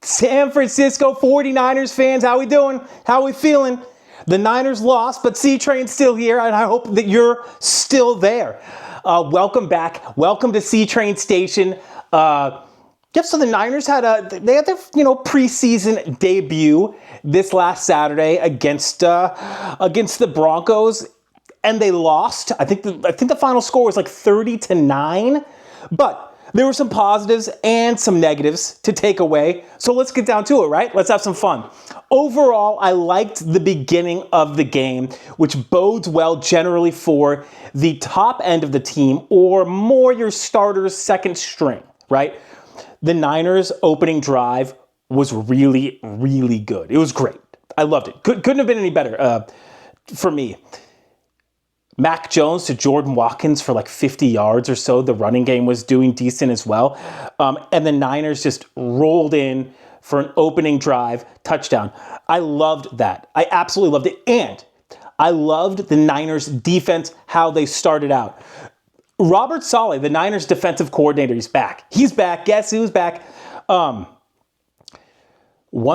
San Francisco 49ers fans, how we doing? How we feeling? The Niners lost, but C-Train's still here, and I hope that you're still there. Welcome back. Welcome to C-Train Station. So the Niners had their preseason debut this last Saturday against the Broncos, and they lost. I think the final score was like 30-9, but there were some positives and some negatives to take away. So let's get down to it, right? Let's have some fun. Overall, I liked the beginning of the game, which bodes well generally for the top end of the team or more your starter's second string, right? The Niners' opening drive was really, really good. It was great. I loved it. Couldn't have been any better for me. Mac Jones to Jordan Watkins for like 50 yards or so. The running game was doing decent as well. And the Niners just rolled in for an opening drive touchdown. I loved that. I absolutely loved it. And I loved the Niners defense, how they started out. Robert Saleh, the Niners defensive coordinator, he's back. He's back. Guess who's back? One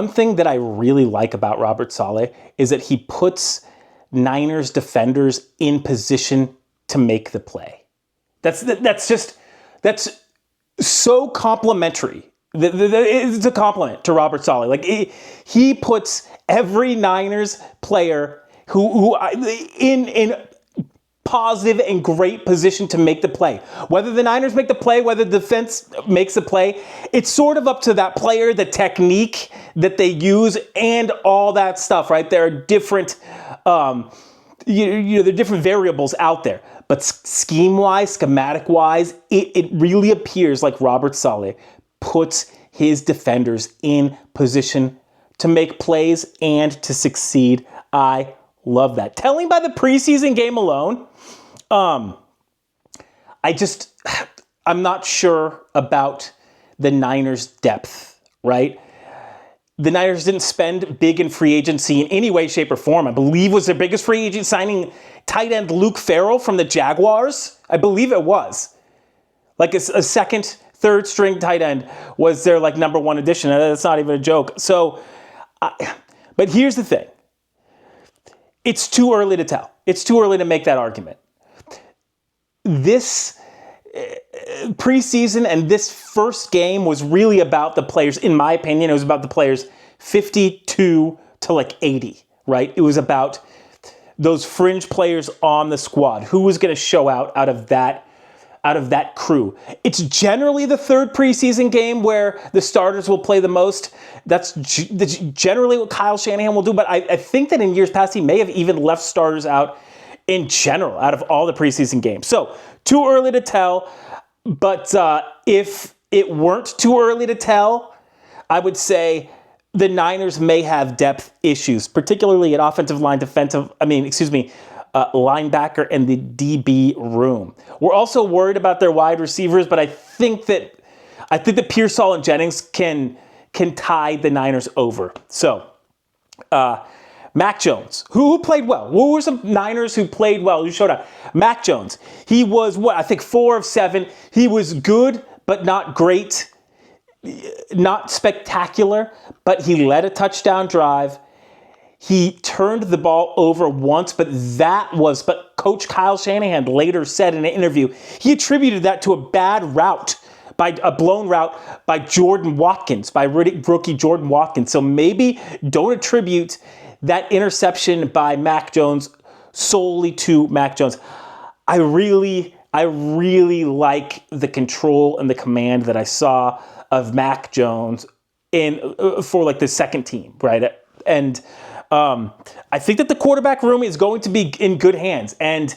thing that I really like about Robert Saleh is that he puts Niners defenders in position to make the play. That's so complimentary. It's a compliment to Robert Saleh. Like he puts every Niners player who in positive and great position to make the play. Whether the Niners make the play, whether the defense makes the play, it's sort of up to that player, the technique that they use, and all that stuff, right? There are different, there are different variables out there. But scheme-wise, schematic-wise, it really appears like Robert Saleh puts his defenders in position to make plays and to succeed. I love that. Telling by the preseason game alone, I'm not sure about the Niners' depth, right? The Niners didn't spend big in free agency in any way, shape, or form. I believe was their biggest free agent signing tight end Luke Farrell from the Jaguars. I believe it was. Like a second, third string tight end was their like number one addition. That's not even a joke. So, but here's the thing. It's too early to tell. It's too early to make that argument. This preseason and this first game was really about the players. In my opinion, it was about the players 52 to like 80, right? It was about those fringe players on the squad. Who was going to show out of that crew? It's generally the third preseason game where the starters will play the most. That's generally what Kyle Shanahan will do. But I think that in years past, he may have even left starters out in general out of all the preseason games. So too early to tell. But if it weren't too early to tell, I would say the Niners may have depth issues, particularly at offensive line, linebacker and the DB room. We're also worried about their wide receivers, but I think that Pearsall and Jennings can tie the Niners over. So, Mac Jones, who played well. Who were some Niners who played well, who showed up? Mac Jones, he was 4 of 7. He was good, but not great, not spectacular, but he led a touchdown drive. He turned the ball over once, but Coach Kyle Shanahan later said in an interview, he attributed that to a blown route by Jordan Watkins, by rookie Jordan Watkins. So maybe don't attribute that interception by Mac Jones solely to Mac Jones. I really like the control and the command that I saw of Mac Jones for like the second team, right? And I think that the quarterback room is going to be in good hands. And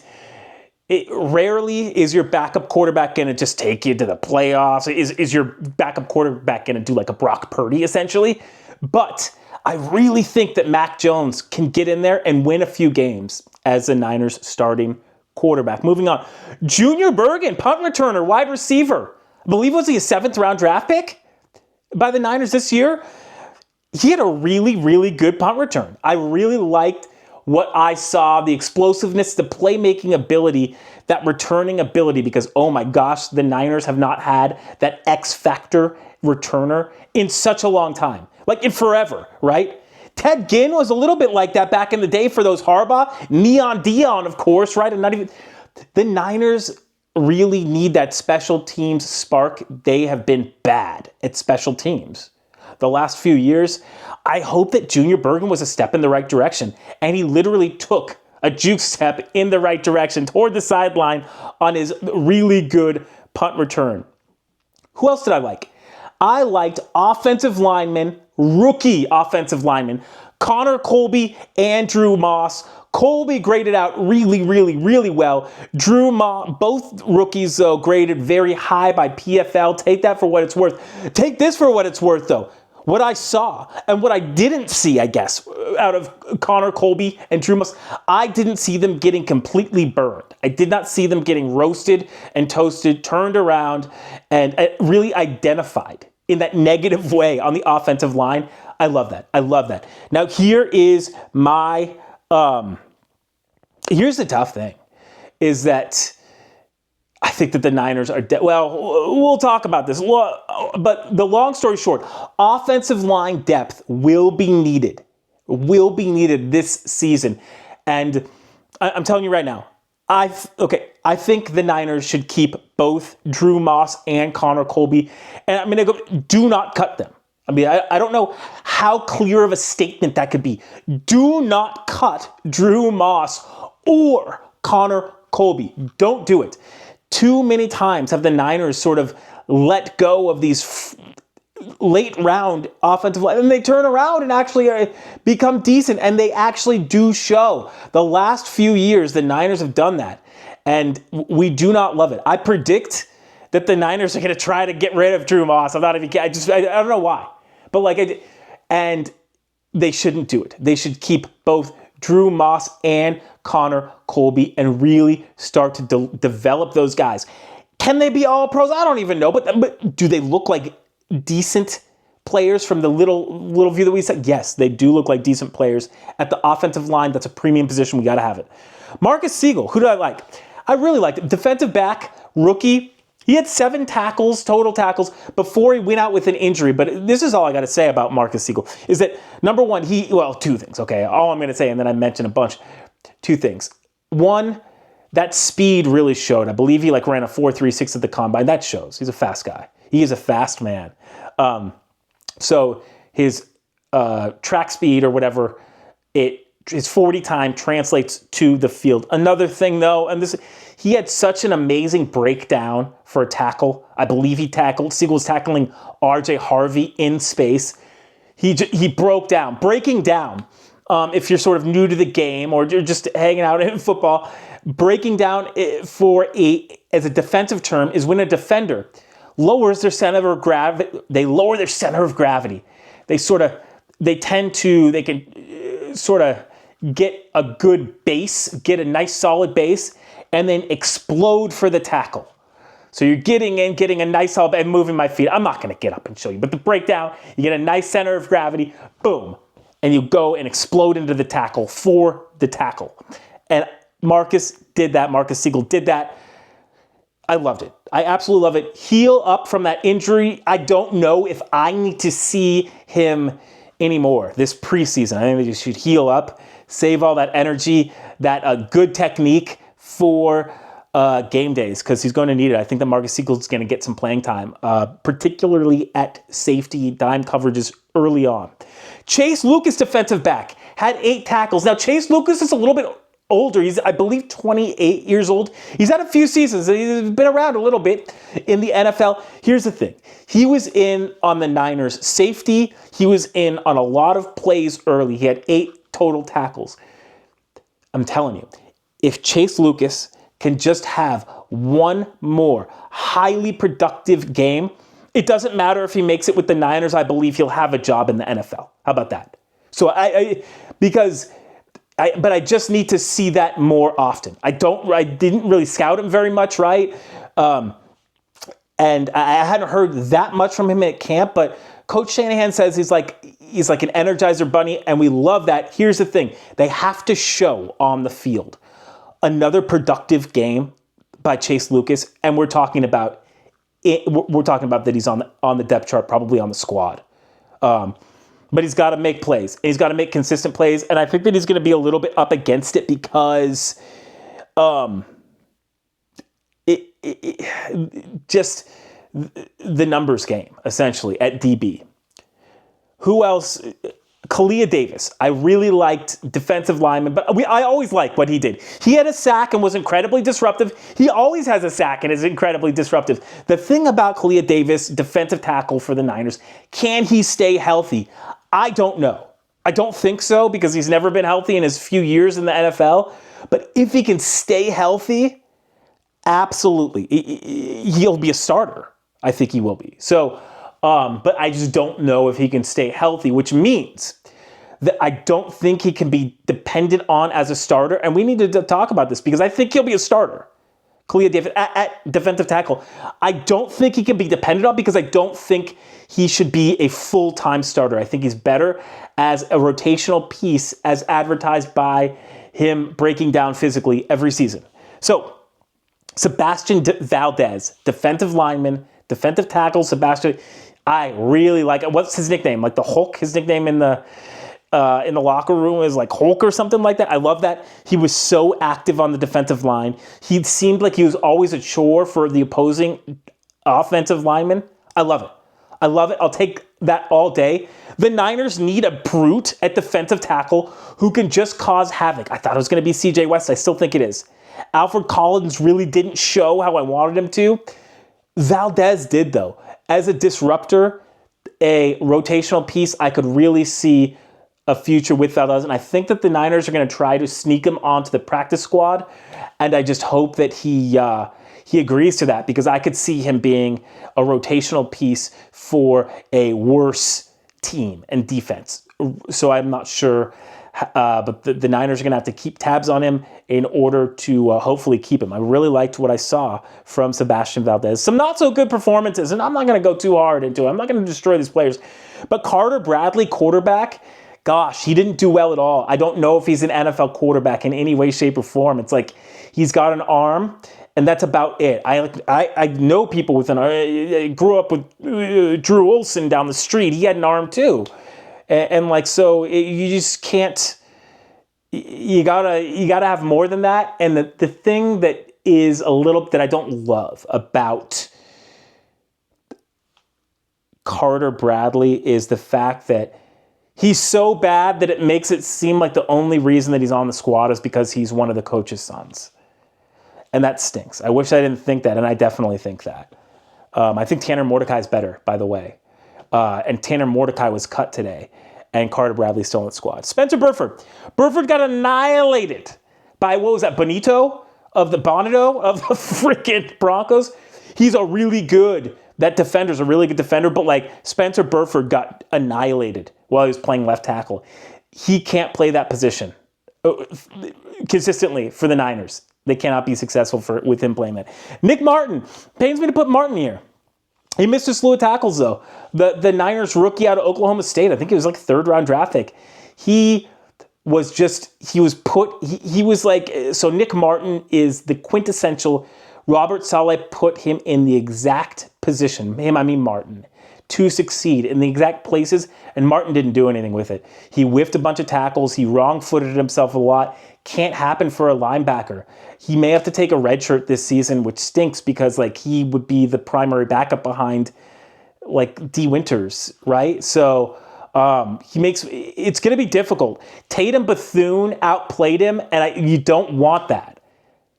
rarely is your backup quarterback going to just take you to the playoffs. Is your backup quarterback going to do like a Brock Purdy, essentially? But I really think that Mac Jones can get in there and win a few games as the Niners starting quarterback. Moving on. Junior Bergen, punt returner, wide receiver. I believe was he a 7th round draft pick by the Niners this year? He had a really, really good punt return. I really liked what I saw, the explosiveness, the playmaking ability, that returning ability, because, oh my gosh, the Niners have not had that X factor returner in such a long time, like in forever, right? Ted Ginn was a little bit like that back in the day for those Harbaugh. Neon Dion, of course, right? And not even the Niners really need that special teams spark. They have been bad at special teams the last few years. I hope that Junior Bergen was a step in the right direction, and he literally took a juke step in the right direction toward the sideline on his really good punt return. Who else did I like? I liked offensive linemen, rookie offensive linemen, Connor Colby and Drew Moss. Colby graded out really, really, really well. Drew Moss, both rookies, though, graded very high by PFL. Take that for what it's worth. Take this for what it's worth, though. What I saw and what I didn't see, I guess, out of Connor Colby and Drew Moss, I didn't see them getting completely burned. I did not see them getting roasted and toasted, turned around, and really identified in that negative way on the offensive line. I love that. I love that. Now, here is my, here's the tough thing, is that I think that the Niners are well, we'll talk about this. But the long story short, offensive line depth will be needed this season. And I'm telling you right now, I think the Niners should keep both Drew Moss and Connor Colby. And I'm going to go, do not cut them. I mean, I don't know how clear of a statement that could be. Do not cut Drew Moss or Connor Colby. Don't do it. Too many times have the Niners sort of let go of these late round offensive line, and they turn around and actually become decent, and they actually do show. The last few years, the Niners have done that, and we do not love it. I predict that the Niners are going to try to get rid of Drew Moss. I'm not even I don't know why, but and they shouldn't do it. They should keep both Drew Moss and Connor Colby and really start to develop those guys. Can they be all pros? I don't even know, but do they look like decent players from the little view that we said? Yes, they do look like decent players at the offensive line. That's a premium position. We got to have it. Marcus Siegel, who do I like? I really liked it. Defensive back, rookie. He had 7 total tackles, before he went out with an injury. But this is all I got to say about Marcus Siegel, is that, number one, 2 things, okay? All I'm going to say, and then I mentioned a bunch. 2 things. One, that speed really showed. I believe he ran a 4.36 at the combine. That shows. He's a fast guy. He is a fast man. So his track speed or whatever, his 40 time translates to the field. Another thing, though, and he had such an amazing breakdown for a tackle. I believe Siegel was tackling R.J. Harvey in space. He broke down. Breaking down, if you're sort of new to the game or you're just hanging out in football, breaking down as a defensive term is when a defender lowers their center of gravity. They lower their center of gravity. They can sort of get a good base, get a nice solid base, and then explode for the tackle. So you're getting a nice solid, and moving my feet. I'm not going to get up and show you, but the breakdown, you get a nice center of gravity, boom, and you go and explode into the tackle for the tackle. And Marcus did that. Marcus Siegel did that. I loved it. I absolutely love it. Heal up from that injury. I don't know if I need to see him anymore this preseason. I think that you should heal up, save all that energy, that good technique for game days, because he's going to need it. I think that Marcus Siegel is going to get some playing time, particularly at safety, dime coverages early on. Chase Lucas, defensive back, had 8 tackles. Now, Chase Lucas is a little bit older. He's, I believe, 28 years old. He's had a few seasons. He's been around a little bit in the NFL. Here's the thing. He was in on the Niners safety. He was in on a lot of plays early. He had 8 total tackles. I'm telling you, if Chase Lucas can just have one more highly productive game, it doesn't matter if he makes it with the Niners. I believe he'll have a job in the NFL. How about that? So but I just need to see that more often. I didn't really scout him very much, right? And I hadn't heard that much from him at camp, but Coach Shanahan says he's like an Energizer bunny, and we love that. Here's the thing. They have to show on the field another productive game by Chase Lucas, and we're talking about we're talking about that he's on the depth chart, probably on the squad. But he's got to make plays. He's got to make consistent plays. And I think that he's going to be a little bit up against it because just the numbers game, essentially, at DB. Who else? Kalia Davis. I really liked defensive lineman, but I always like what he did. He had a sack and was incredibly disruptive. He always has a sack and is incredibly disruptive. The thing about Kalia Davis, defensive tackle for the Niners, can he stay healthy? I don't know. I don't think so because he's never been healthy in his few years in the NFL. But if he can stay healthy, absolutely. He'll be a starter. I think he will be. So, but I just don't know if he can stay healthy, which means that I don't think he can be dependent on as a starter. And we need to talk about this because I think he'll be a starter. Kalia Davis at defensive tackle. I don't think he can be dependent on because I don't think he should be a full-time starter. I think he's better as a rotational piece as advertised by him breaking down physically every season. So, Sebastian Valdez, defensive lineman, defensive tackle, Sebastian. I really like it. What's his nickname? Like the Hulk? His nickname in the locker room is like Hulk or something like that. I love that. He was so active on the defensive line. He seemed like he was always a chore for the opposing offensive lineman. I love it. I love it. I'll take that all day. The Niners need a brute at defensive tackle who can just cause havoc. I thought it was going to be CJ West. I still think it is. Alfred Collins really didn't show how I wanted him to. Valdez did, though. As a disruptor, a rotational piece, I could really see a future with Valdez. And I think that the Niners are going to try to sneak him onto the practice squad. And I just hope that he agrees to that because I could see him being a rotational piece for a worse team and defense. So I'm not sure. But the Niners are going to have to keep tabs on him in order to hopefully keep him. I really liked what I saw from Sebastian Valdez. Some not so good performances, and I'm not going to go too hard into it. I'm not going to destroy these players. But Carter Bradley, quarterback, gosh, he didn't do well at all. I don't know if he's an NFL quarterback in any way, shape, or form. It's like he's got an arm, and that's about it. I know people with an arm. I grew up with Drew Olson down the street. He had an arm too. And like, so you just can't, you gotta have more than that. And the thing that is a little, that I don't love about Carter Bradley is the fact that he's so bad that it makes it seem like the only reason that he's on the squad is because he's one of the coach's sons. And that stinks. I wish I didn't think that, and I definitely think that. I think Tanner Mordecai is better, by the way. And Tanner Mordecai was cut today. And Carter Bradley's still in the squad. Spencer Burford. Burford got annihilated by, what was that, Bonito of the freaking Broncos. He's a really good, that defender's a really good defender, but like Spencer Burford got annihilated while he was playing left tackle. He can't play that position consistently for the Niners. They cannot be successful with him playing that. Nick Martin. Pains me to put Martin here. He missed a slew of tackles, though. The Niners rookie out of Oklahoma State, I think it was like third-round draft pick. He was like, so Nick Martin is the quintessential, Robert Saleh put him in the exact position, Martin, to succeed in the exact places, and Martin didn't do anything with it. He whiffed a bunch of tackles. He wrong-footed himself a lot. Can't happen for a linebacker. He may have to take a red shirt this season, which stinks because like he would be the primary backup behind like D. Winters, right? So it's going to be difficult. Tatum Bethune outplayed him, and you don't want that.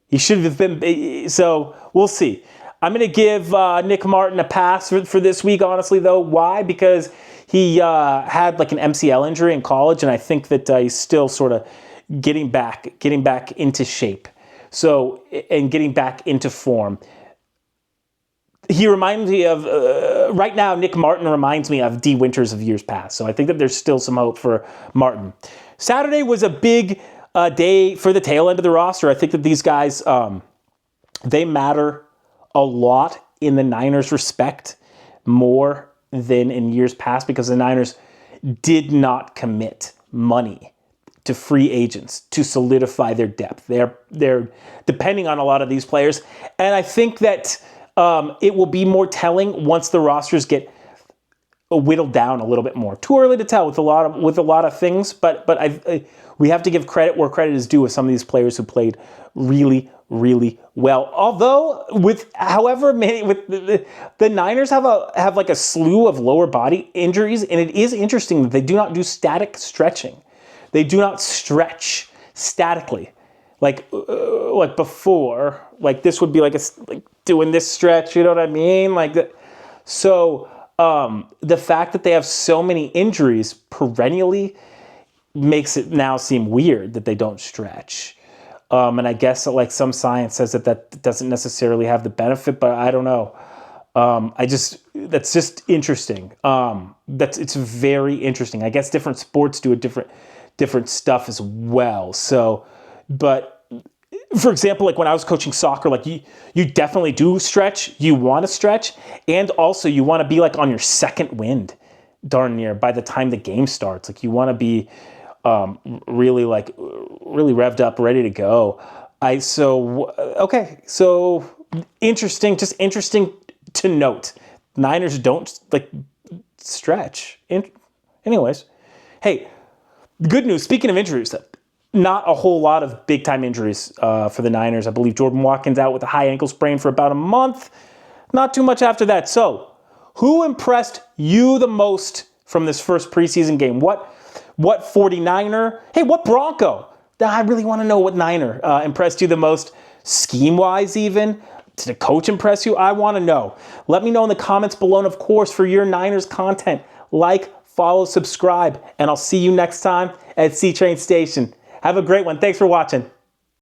He should have been. So we'll see. I'm going to give Nick Martin a pass for this week, honestly, though. Why? Because he had like an MCL injury in college, and I think that he's still sort of getting back into shape. So, and getting back into form. He reminds me of, right now, Nick Martin reminds me of D. Winters of years past. So I think that there's still some hope for Martin. Saturday was a big day for the tail end of the roster. I think that these guys, they matter a lot in the Niners' respect more than in years past because the Niners did not commit money to free agents to solidify their depth. They're depending on a lot of these players. And I think that it will be more telling once the rosters get whittled down a little bit more. Too early to tell with a lot of things, but we have to give credit where credit is due with some of these players who played really, really well. Although however many the Niners have like a slew of lower body injuries, and it is interesting that they do not do static stretching. They do not stretch statically like before. Like this would be like doing this stretch. You know what I mean? Like that. So. The fact that they have so many injuries perennially makes it now seem weird that they don't stretch. And I guess that, like, some science says that doesn't necessarily have the benefit, but I don't know. That's just interesting. It's very interesting. I guess different sports do different stuff as well. So, but for example, like when I was coaching soccer, like you definitely do stretch. You want to stretch, and also you want to be like on your second wind, darn near, by the time the game starts. Like you want to be really revved up, ready to go. So interesting, just interesting to note. Niners don't like stretch. Anyways, hey, good news. Speaking of injuries, not a whole lot of big-time injuries for the Niners. I believe Jordan Watkins out with a high ankle sprain for about a month. Not too much after that. So, who impressed you the most from this first preseason game? What 49er? Hey, what Bronco? I really want to know what Niner impressed you the most, scheme-wise even. Did the coach impress you? I want to know. Let me know in the comments below. And, of course, for your Niners content, like, follow, subscribe, and I'll see you next time at C-Train Station. Have a great one. Thanks for watching.